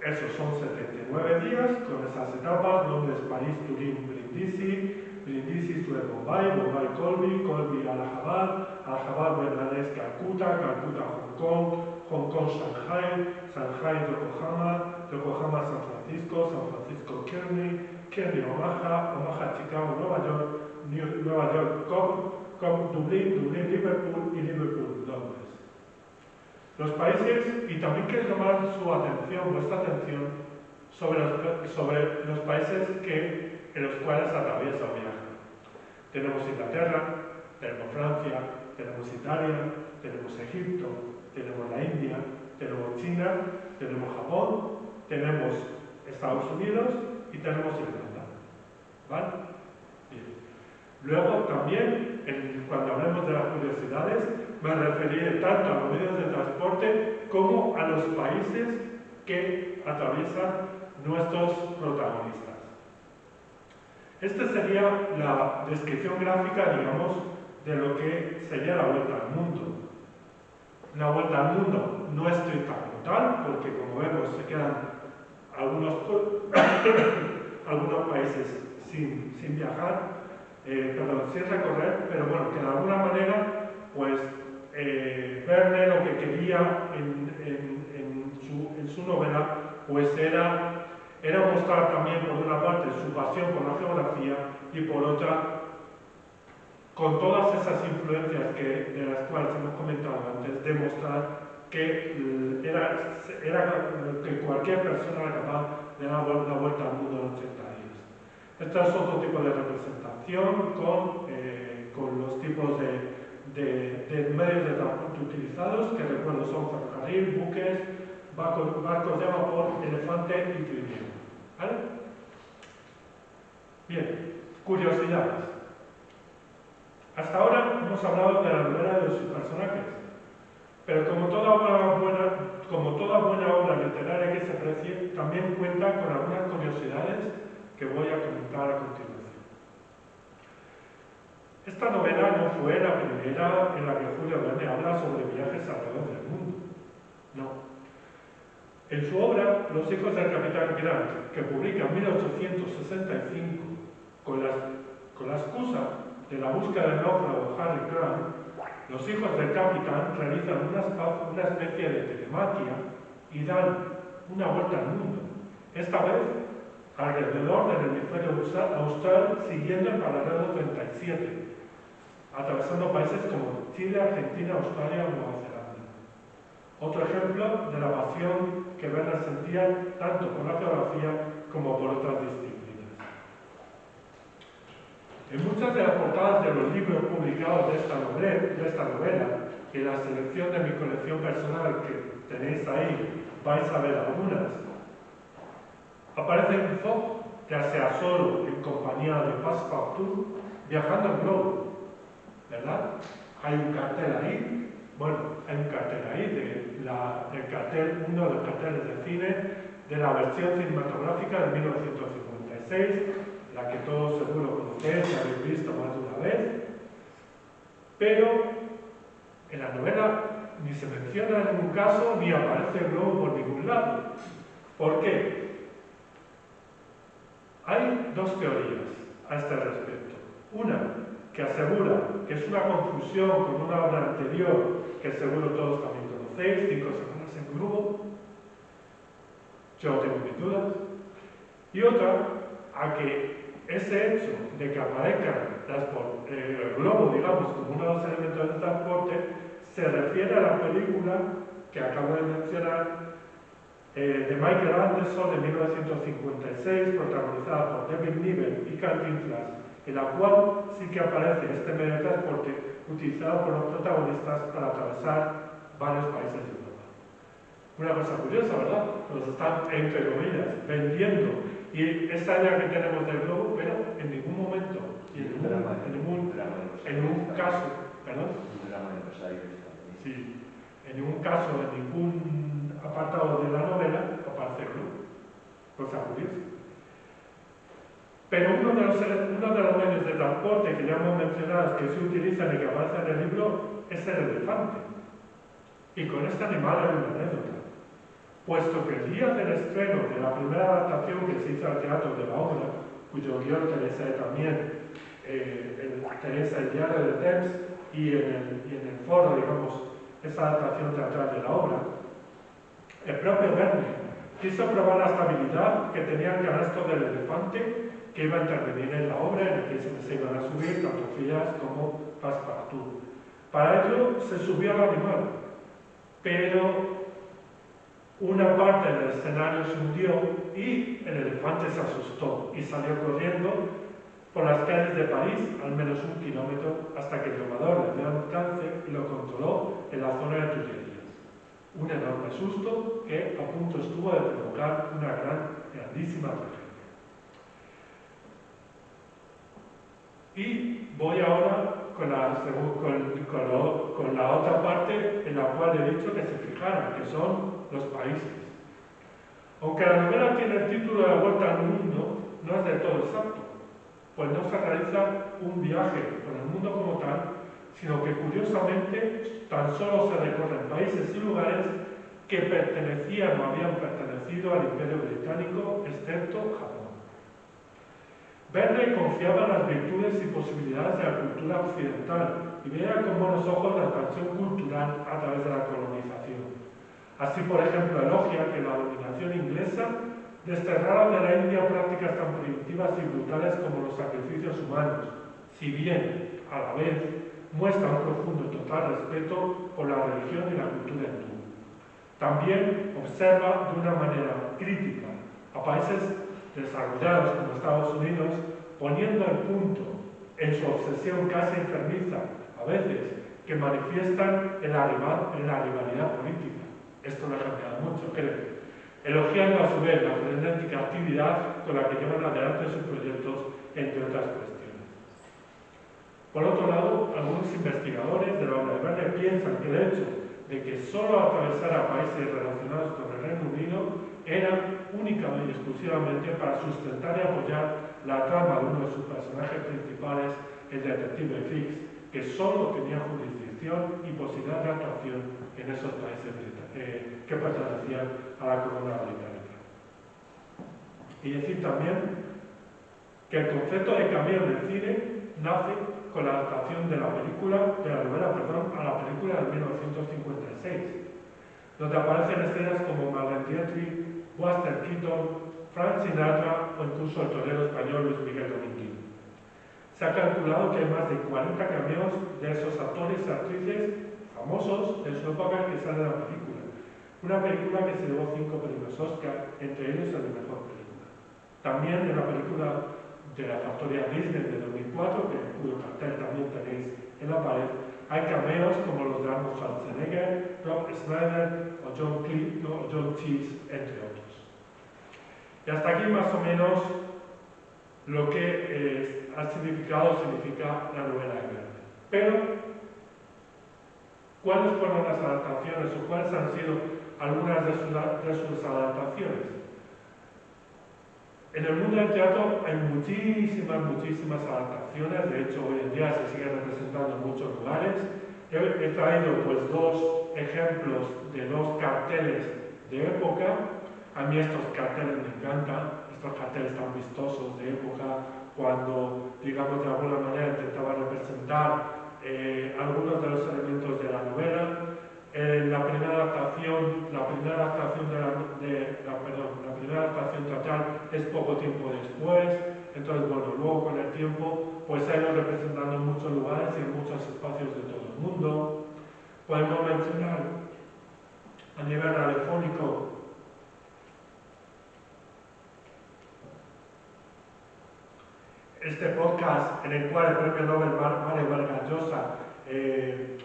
Speaker 1: esos son 79 días con esas etapas: Londres, París, Turín, Brindisi, Brindisi, Suez, Bombay, Bombay, Colby, Colby, Allahabad, Allahabad, Bangladesh, Calcuta, Calcuta, Hong Kong, Hong Kong, Shanghai, Shanghai, Yokohama, Yokohama, San Francisco, San Francisco, Kearney, Kearney, Omaha, Omaha, Chicago, Nueva York, Nueva York, Cobb, Dublín, Dublín, Liverpool y Liverpool, Londres. Los países, y también quiero llamar vuestra atención, sobre los países en los cuales atraviesa o viaja. Tenemos Inglaterra, tenemos Francia, tenemos Italia, tenemos Egipto, tenemos la India, tenemos China, tenemos Japón, tenemos Estados Unidos y tenemos Irlanda. ¿Vale? Bien. Luego también, cuando hablemos de las curiosidades, me referiré tanto a los medios de transporte como a los países que atraviesan nuestros protagonistas. Esta sería la descripción gráfica, digamos, de lo que sería la vuelta al mundo. La vuelta al mundo no es estricta como tal, porque como vemos se quedan algunos países sin viajar, sin recorrer, pero bueno, que de alguna manera, pues, Verne lo que quería en su novela, pues era mostrar también, por una parte, su pasión por la geografía y por otra, con todas esas influencias de las cuales hemos comentado antes, demostrar que que cualquier persona era capaz de dar la vuelta al mundo en 80 días. Este es otro tipo de representación con los tipos de medios de transporte utilizados, que recuerdo son ferrocarril, buques, barcos de vapor, elefante y trineo. ¿Vale? Bien, curiosidades. Hasta ahora hemos hablado de la novela y de sus personajes, pero como toda buena obra literaria que se precie, también cuenta con algunas curiosidades que voy a comentar a continuación. Esta novela no fue la primera en la que Julio Verne habla sobre viajes alrededor del mundo. No. En su obra, Los hijos del capitán Grant, que publica en 1865, con la excusa de la búsqueda del náufrago Harry Grant, los hijos del capitán realizan una especie de telemaquia y dan una vuelta al mundo, esta vez alrededor del hemisferio austral, siguiendo el paralelo 37, atravesando países como Chile, Argentina, Australia o Nueva Zelanda. Otro ejemplo de la pasión que Verne sentía tanto por la geografía como por otras disciplinas. En muchas de las portadas de los libros publicados de esta novela, en la selección de mi colección personal que tenéis ahí, vais a ver algunas, aparece un Fogg, ya sea solo en compañía de Passepartout, viajando en globo, ¿verdad? Hay un cartel ahí, hay un cartel ahí, uno de los carteles de cine de la versión cinematográfica de 1956, la que todos seguro conocéis y habéis visto más de una vez, pero en la novela ni se menciona en ningún caso ni aparece el globo por ningún lado. ¿Por qué? Hay dos teorías a este respecto. Una, que asegura que es una confusión con una obra anterior que seguro todos también conocéis, 5 semanas en globo. Yo tengo mis dudas. Y otra, a que ese hecho de que aparezca el globo, digamos, como uno de los elementos de transporte, se refiere a la película que acabo de mencionar de Michael Anderson de 1956, protagonizada por David Niven y Cantinflas, en la cual sí que aparece este medio de transporte utilizado por los protagonistas para atravesar varios países de Europa. Una cosa curiosa, ¿verdad? Nos están, entre comillas, vendiendo. Y esa idea que tenemos del globo, pero en ningún momento, y en ningún caso, ¿perdón? Sí, en ningún caso, en ningún apartado de la novela, aparece el globo. Cosa curiosa. Pero uno de los medios de transporte que ya hemos mencionado que se utilizan y que aparece en el libro es el elefante. Y con este animal hay una anécdota. Puesto que el día del estreno de la primera adaptación que se hizo al teatro de la obra, cuyo guión tenéis también, tenéis el diario de Temps y en el foro, digamos, esa adaptación teatral de la obra, el propio Verne quiso probar la estabilidad que tenía el canasto del elefante que iba a intervenir en la obra, en el que se iban a subir tanto Phileas como Passepartout. Para ello se subió al animal, pero una parte del escenario se hundió y el elefante se asustó y salió corriendo por las calles de París al menos 1 kilómetro hasta que el domador le dio alcance y lo controló en la zona de Tullerías. Un enorme susto que a punto estuvo de provocar una grandísima tragedia. Y voy ahora con la otra parte en la cual he dicho que se fijaran, que son los países. Aunque la novela tiene el título de La Vuelta al Mundo, no es del todo exacto, pues no se realiza un viaje por el mundo como tal, sino que curiosamente tan solo se recorren países y lugares que pertenecían o habían pertenecido al Imperio Británico, excepto Japón. Verne confiaba en las virtudes y posibilidades de la cultura occidental y veía con buenos ojos la expansión cultural a través de la colonización. Así, por ejemplo, elogia que la dominación inglesa desterrara de la India prácticas tan primitivas y brutales como los sacrificios humanos, si bien, a la vez, muestra un profundo y total respeto por la religión y la cultura hindú. También observa de una manera crítica a países desarrollados como Estados Unidos, poniendo el punto en su obsesión casi enfermiza, a veces, que manifiestan en la rivalidad política. Esto no ha cambiado mucho, creo. Elogiando a su vez la frenética actividad con la que llevan adelante sus proyectos, entre otras cuestiones. Por otro lado, algunos investigadores de la obra de Verne piensan que el hecho de que solo atravesara países relacionados con el Reino Unido era únicamente y exclusivamente para sustentar y apoyar la trama de uno de sus personajes principales, el detective Fix, que solo tenía jurisdicción y posibilidad de actuación en esos países que pertenecían a la corona británica. Y decir también que el concepto de cameo en el cine nace con la adaptación de la novela a la película de 1956, donde aparecen escenas como Marlene Dietrich Buster Keaton, Frank Sinatra o incluso el torero español Luis Miguel Dominguín. Se ha calculado que hay más de 40 cameos de esos actores y actrices famosos de su época que salen en la película. Una película que se llevó 5 premios Oscar, entre ellos el de mejor película. También en la película de la factoría Disney de 2004, cuyo cartel también tenéis en la pared, hay cameos como los de Arnold Schwarzenegger, Rob Schneider o John Cleese, entre otros. Y hasta aquí más o menos lo que ha significado o significa la novela de Verne. Pero, ¿cuáles fueron las adaptaciones o cuáles han sido algunas de sus adaptaciones? En el mundo del teatro hay muchísimas adaptaciones, de hecho hoy en día se siguen representando en muchos lugares. He traído pues 2 ejemplos de 2 carteles de época. A mí estos carteles me encantan, estos carteles tan vistosos de época, cuando, digamos, de alguna manera intentaba representar algunos de los elementos de la novela. La primera adaptación teatral es poco tiempo después, entonces bueno, luego con el tiempo pues se ha ido representando en muchos lugares y en muchos espacios de todo el mundo. Podemos mencionar a nivel radiofónico este podcast en el cual el premio Nobel Mario Vargas Llosa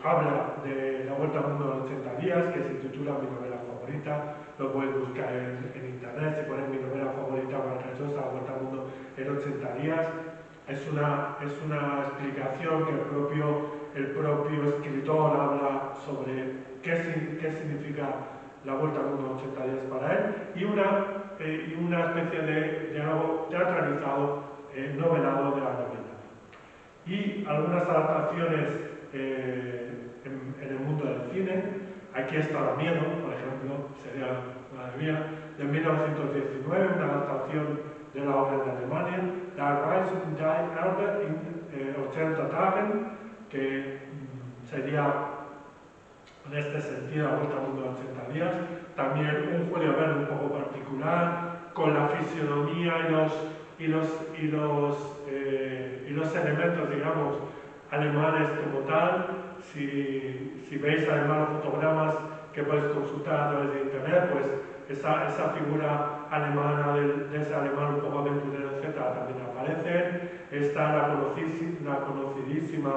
Speaker 1: habla de la Vuelta al Mundo en 80 días, que se titula Mi novela favorita. Lo puedes buscar en internet, si pones Mi novela favorita Vargas Llosa, La Vuelta al Mundo en 80 días. Es una explicación que el propio escritor habla sobre qué significa la Vuelta al Mundo en 80 días para él, y una especie de diálogo teatralizado, novelado de la novela. Y algunas adaptaciones en el mundo del cine. Aquí está La Miedo, por ejemplo, sería, madre mía, de 1919, una adaptación de la obra de Alemania, La Reise der Erde in 80 Tagen, que sería en este sentido la Vuelta al Mundo en 80 días. También un Julio Verne un poco particular, con la fisionomía y los elementos, digamos, alemanes como tal. Si veis además los fotogramas que podéis consultar a través de internet, pues esa figura alemana de ese alemán un poco aventurero, etcétera, también aparece. Está la conocidísima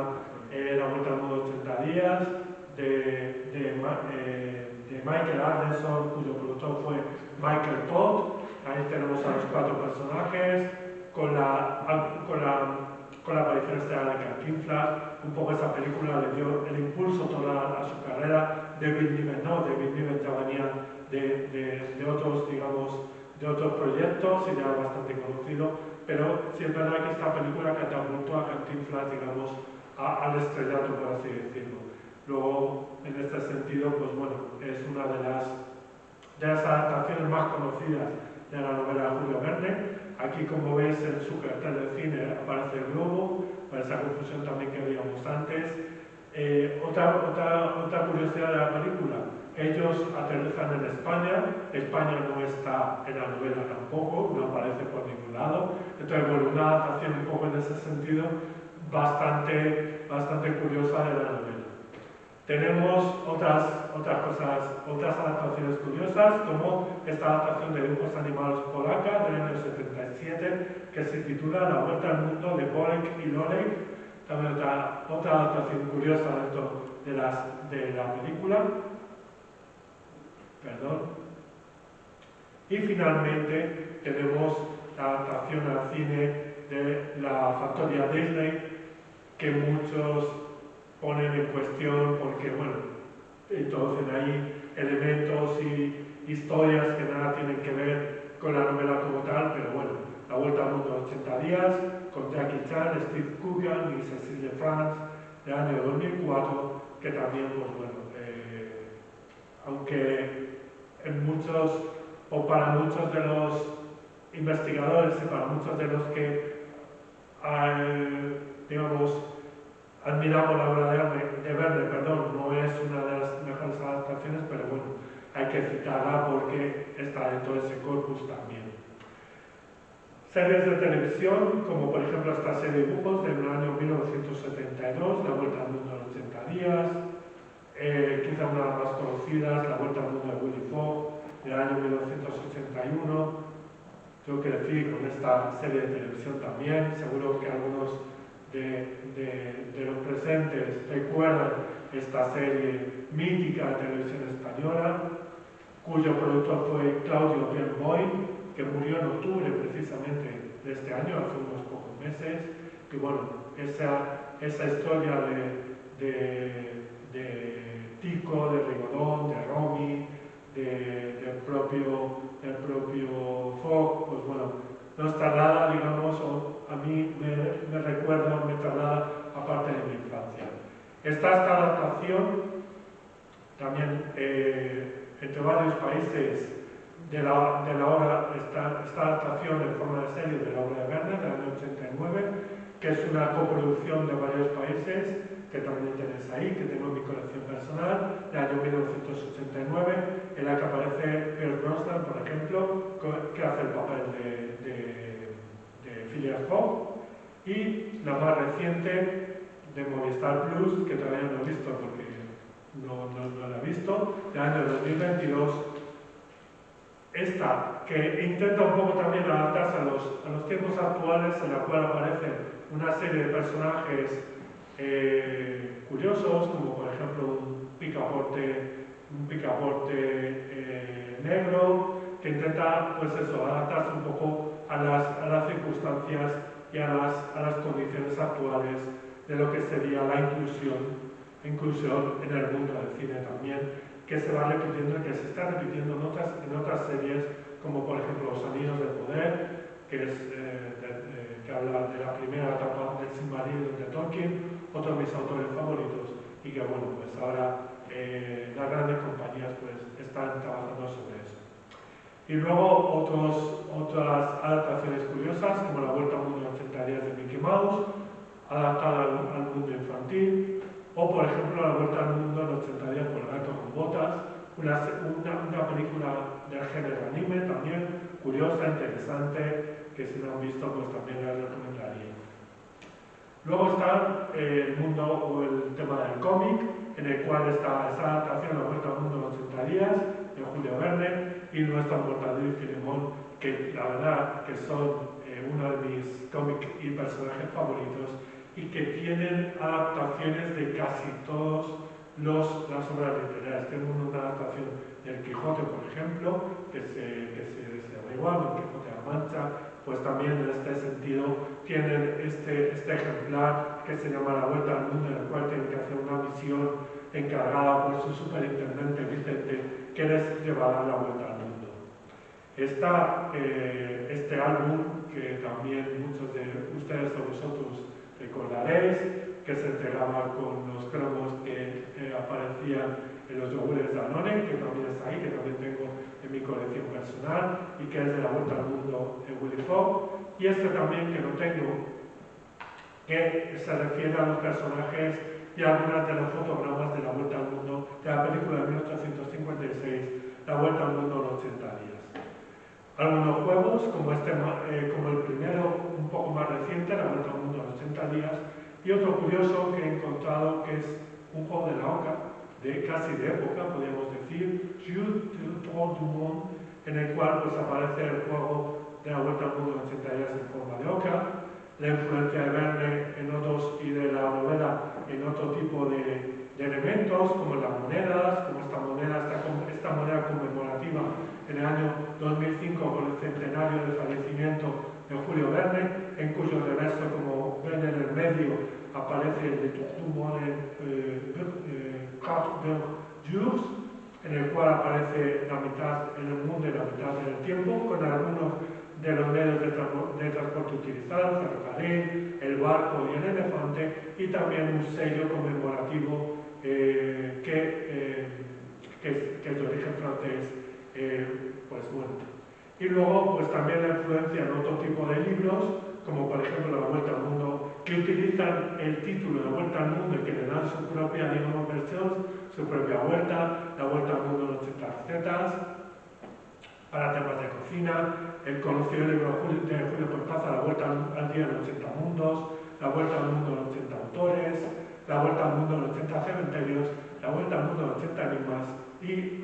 Speaker 1: La Vuelta al Mundo en 80 días de Michael Anderson, cuyo productor fue Michael Todd. Ahí tenemos a los 4 personajes con la aparición estelar de Cantinflas. Un poco esa película le dio el impulso toda a su carrera. David Niven ya venía de otros, digamos, de otros proyectos y ya era bastante conocido, pero sí es verdad que esta película catapultó a Cantinflas, digamos, al estrellato, por así decirlo. Luego, en este sentido, pues bueno, es una de las adaptaciones más conocidas de la novela de Julio Verne. Aquí, como veis, en su cartel de cine aparece el globo, para esa confusión también que veíamos antes. Otra curiosidad de la película: ellos aterrizan en España. España no está en la novela tampoco, no aparece por ningún lado. Entonces, bueno, una adaptación un poco en ese sentido bastante curiosa de la novela. Tenemos otras adaptaciones curiosas, como esta adaptación de dibujos animados polaca del año 77, que se titula La Vuelta al Mundo de Bolek y Lolek. También otra adaptación curiosa dentro de la película. Perdón. Y finalmente tenemos la adaptación al cine de la factoría Disney, que muchos ponen en cuestión porque, bueno, introducen ahí elementos y historias que nada tienen que ver con la novela como tal, pero bueno, La Vuelta al Mundo en 80 días, con Jackie Chan, Steve Coogan y Cecile France, del año 2004, que también, pues bueno, aunque para muchos de los investigadores y para muchos de los que, digamos, admiramos la obra de Verne, no es una de las mejores adaptaciones, pero bueno, hay que citarla porque está dentro de ese corpus también. Series de televisión, como por ejemplo esta serie de dibujos del año 1972, La Vuelta al Mundo en 80 días, quizá una de las más conocidas, La Vuelta al Mundo de Willy Fogg, del año 1981. Tengo que decir, con esta serie de televisión también, seguro que algunos de los presentes recuerdan esta serie mítica de televisión española, cuyo productor fue Claudio Bernboy, que murió en octubre precisamente de este año, hace unos pocos meses. Y bueno, esa historia de Tico, de Rigodón, de Romy, del propio Fogg, pues bueno, nos traslada, digamos, o a mí me recuerda, me traslada a parte de mi infancia. Esta adaptación también entre varios países de la obra, esta adaptación en forma de serie de la obra de Werner del año 89, que es una coproducción de varios países, que también tenéis ahí, que tengo en mi colección personal, del año 1989, en la que aparece Pierce Brosnan, por ejemplo, que hace el papel de Phileas Fogg, y la más reciente de Movistar Plus, que todavía no he visto porque no la he visto, del año 2022. Esta, que intenta un poco también adaptarse a los tiempos actuales, en la cual aparecen una serie de personajes curiosos, como por ejemplo un picaporte negro, que intenta, pues eso, adaptarse un poco a las circunstancias y a las condiciones actuales de lo que sería la inclusión en el mundo del cine también, que se va repitiendo y que se está repitiendo en otras series, como por ejemplo Los Anillos del Poder, que habla de la primera etapa del Silmarillion de Tolkien, otro de mis autores favoritos, y que bueno, pues ahora las grandes compañías pues están trabajando sobre eso. Y luego otras adaptaciones curiosas, como La Vuelta al Mundo en 80 días de Mickey Mouse, adaptada al mundo infantil, o por ejemplo La Vuelta al Mundo en 80 días por el gato con botas, una película del género anime también, curiosa, interesante, que si no han visto pues también les recomendaría. Luego está el mundo o el tema del cómic, en el cual está esa adaptación La Vuelta al Mundo en 80 días, de Julio Verne, y Nuestra Mortadelo y Filemón, que la verdad que son uno de mis cómics y personajes favoritos, y que tienen adaptaciones de casi todas las obras literarias. Tengo una adaptación del Quijote, por ejemplo, que se llama igual, el Quijote de la Mancha, pues también en este sentido tienen este ejemplar que se llama La Vuelta al Mundo, en el cual tienen que hacer una misión encargada por su superintendente Vicente, que les llevará la vuelta al mundo. Está este álbum, que también muchos de ustedes o vosotros recordaréis, que se entregaba con los cromos que aparecían en los yogures de Danone, que también está ahí, que también tengo en mi colección personal, y que es de La Vuelta al Mundo de Willy Fogg. Y este también, que no tengo, que se refiere a los personajes y a algunas de los fotogramas de La Vuelta al Mundo, de la película de 1856, La Vuelta al Mundo en 80 días. Algunos juegos, como el primero, un poco más reciente, La Vuelta al Mundo en 80 días, y otro curioso que he encontrado, que es un juego de la OCA, casi de época, podríamos decir, Jules du Tour du Monde, en el cual pues, aparece el juego de La Vuelta al Mundo en 80 días en forma de OCA, la influencia de Verne y de la novela en otro tipo de elementos, como las monedas, como esta moneda conmemorativa en el año 2005 con el centenario del fallecimiento de Julio Verne, en cuyo reverso, como ven en el medio, aparece el de Tour du Jours, en el cual aparece la mitad en el mundo y la mitad en el tiempo, con algunos de los medios de transporte utilizados, el ferrocarril, el barco y el elefante, y también un sello conmemorativo que es de origen francés, pues bueno. Y luego, pues también la influencia en otro tipo de libros, como por ejemplo La Vuelta al Mundo que utilizan el título de Vuelta al Mundo y que le dan su propia, digamos, versión, su propia vuelta, la Vuelta al Mundo en 80 recetas, para temas de cocina, el conocido libro de Julio Cortázar, La Vuelta al Día en 80 mundos, La Vuelta al Mundo en 80 autores, La Vuelta al Mundo en 80 cementerios, La Vuelta al Mundo en 80 enigmas y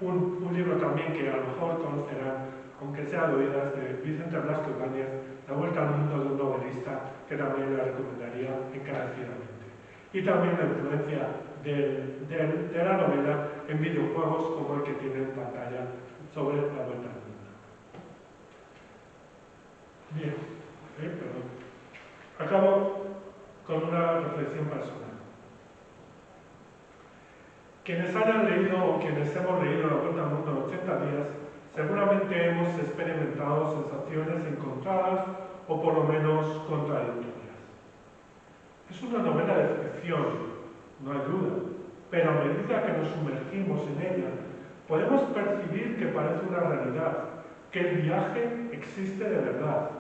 Speaker 1: un libro también que a lo mejor conocerán, aunque sea de oídas, de Vicente Blasco Ibáñez, La Vuelta al Mundo de un novelista, que también le recomendaría encarecidamente. Y también la influencia de la novela en videojuegos como el que tiene en pantalla sobre La Vuelta al Mundo. Bien, perdón. Acabo con una reflexión personal. Quienes hayan leído o quienes hemos leído La Vuelta al Mundo en 80 días, seguramente hemos experimentado sensaciones encontradas o por lo menos contradictorias. Es una novela de ficción, no hay duda, pero a medida que nos sumergimos en ella, podemos percibir que parece una realidad, que el viaje existe de verdad,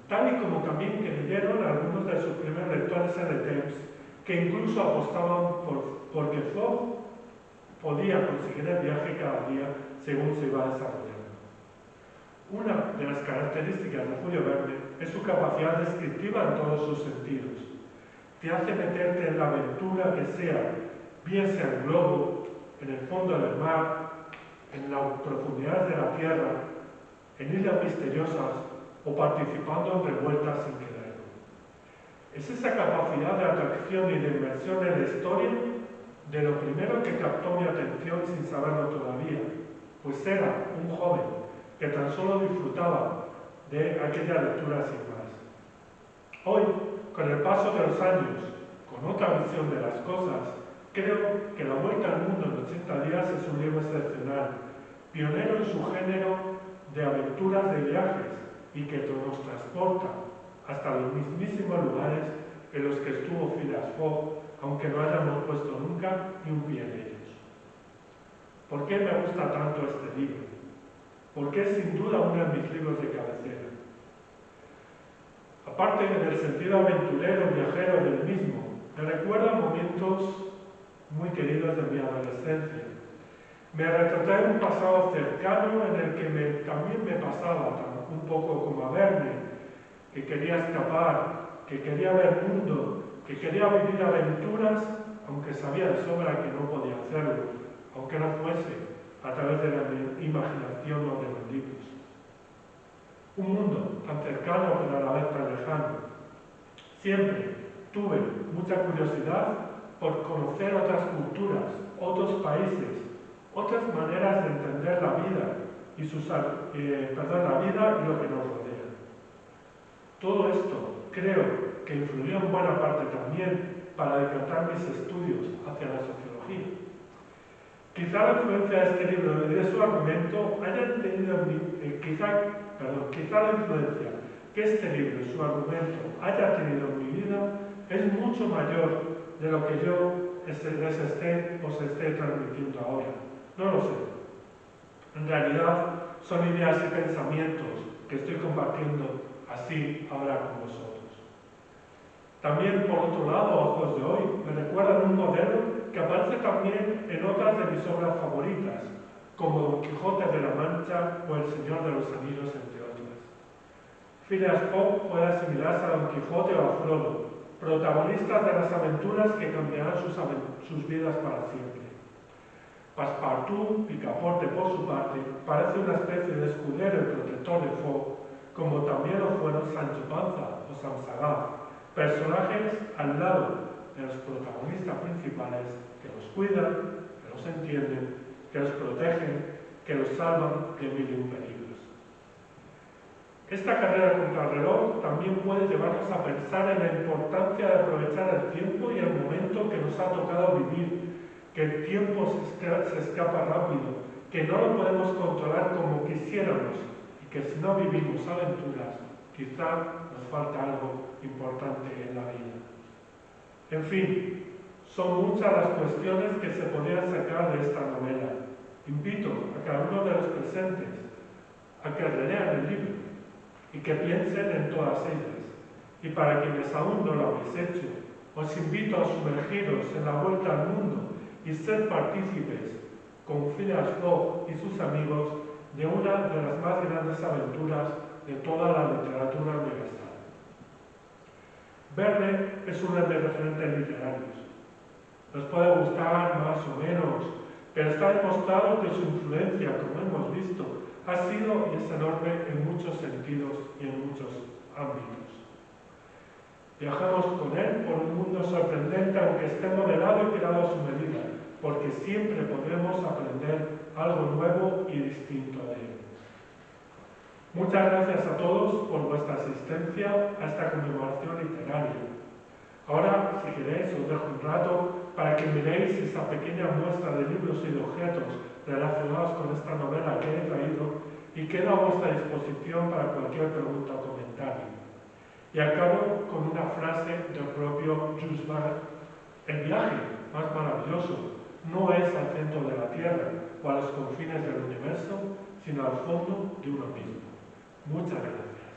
Speaker 1: tal y como también creyeron algunos de sus primeros lectores en el Temps, que incluso apostaban porque Fogg podía conseguir el viaje cada día según se iba desarrollando. Una de las características de Julio Verne es su capacidad descriptiva en todos sus sentidos. Te hace meterte en la aventura que sea, bien sea en globo, en el fondo del mar, en las profundidades de la tierra, en islas misteriosas o participando en revueltas sin quererlo. Es esa capacidad de atracción y de inmersión en la historia de lo primero que captó mi atención sin saberlo todavía, pues era un joven que tan solo disfrutaba de aquella lectura sin más. Hoy, con el paso de los años, con otra visión de las cosas, creo que La Vuelta al Mundo en 80 días es un libro excepcional, pionero en su género de aventuras de viajes y que nos transporta hasta los mismísimos lugares en los que estuvo Phileas Fogg, aunque no hayamos puesto nunca ni un pie en ellos. ¿Por qué me gusta tanto este libro? Porque es sin duda uno de mis libros de cabecera. Aparte del sentido aventurero, viajero del mismo, me recuerda momentos muy queridos de mi adolescencia. Me retraté en un pasado cercano en el que también me pasaba un poco como a Verne, que quería escapar, que quería ver mundo, que quería vivir aventuras, aunque sabía de sobra que no podía hacerlo, aunque no fuese a través de la imaginación o de los libros. Un mundo tan cercano pero a la vez tan lejano. Siempre tuve mucha curiosidad por conocer otras culturas, otros países, otras maneras de entender la vida y la vida y lo que nos rodea. Todo esto creo que influyó en buena parte también para decantar mis estudios hacia la sociología. Quizá la influencia de este libro y de su argumento hayan tenido quizá la influencia que este libro y su argumento haya tenido en mi vida es mucho mayor de lo que yo os esté transmitiendo ahora. No lo sé. En realidad son ideas y pensamientos que estoy compartiendo así ahora con vosotros. También, por otro lado, Ojos de Hoy me recuerdan un modelo que aparece también en otras de mis obras favoritas, como Don Quijote de la Mancha o El Señor de los Anillos, entre otras. Phileas Fogg puede asimilarse a Don Quijote o a Frodo, protagonistas de las aventuras que cambiarán sus vidas para siempre. Passepartout, Picaporte por su parte, parece una especie de escudero y protector de Fogg, como también lo fueron Sancho Panza o Samsagá, personajes al lado de los protagonistas principales que los cuidan, que los entienden, que los protegen, que los salvan de mil y un peligros. Esta carrera contra el reloj también puede llevarnos a pensar en la importancia de aprovechar el tiempo y el momento que nos ha tocado vivir, que el tiempo se escapa rápido, que no lo podemos controlar como quisiéramos y que si no vivimos aventuras, quizá nos falta algo importante en la vida. En fin, son muchas las cuestiones que se podrían sacar de esta novela. Invito a cada uno de los presentes a que relean el libro y que piensen en todas ellas, Y para quienes aún no lo habéis hecho, os invito a sumergiros en la vuelta al mundo y ser partícipes, con Phileas Fogg y sus amigos, de una de las más grandes aventuras de toda la literatura universal. Verne es uno de los referentes literarios. Nos puede gustar más o menos, pero está demostrado que su influencia, como hemos visto, ha sido y es enorme en muchos sentidos y en muchos ámbitos. Viajamos con él por un mundo sorprendente, aunque esté modelado y creado a su medida, porque siempre podremos aprender algo nuevo y distinto de él. Muchas gracias a todos por vuestra asistencia a esta conmemoración literaria. Ahora, si queréis, os dejo un rato para que miréis esa pequeña muestra de libros y de objetos relacionados con esta novela que he traído y quedo a vuestra disposición para cualquier pregunta o comentario. Y acabo con una frase del propio Jules Verne: el viaje más maravilloso no es al centro de la Tierra o a los confines del universo, sino al fondo de uno mismo. Muchas gracias.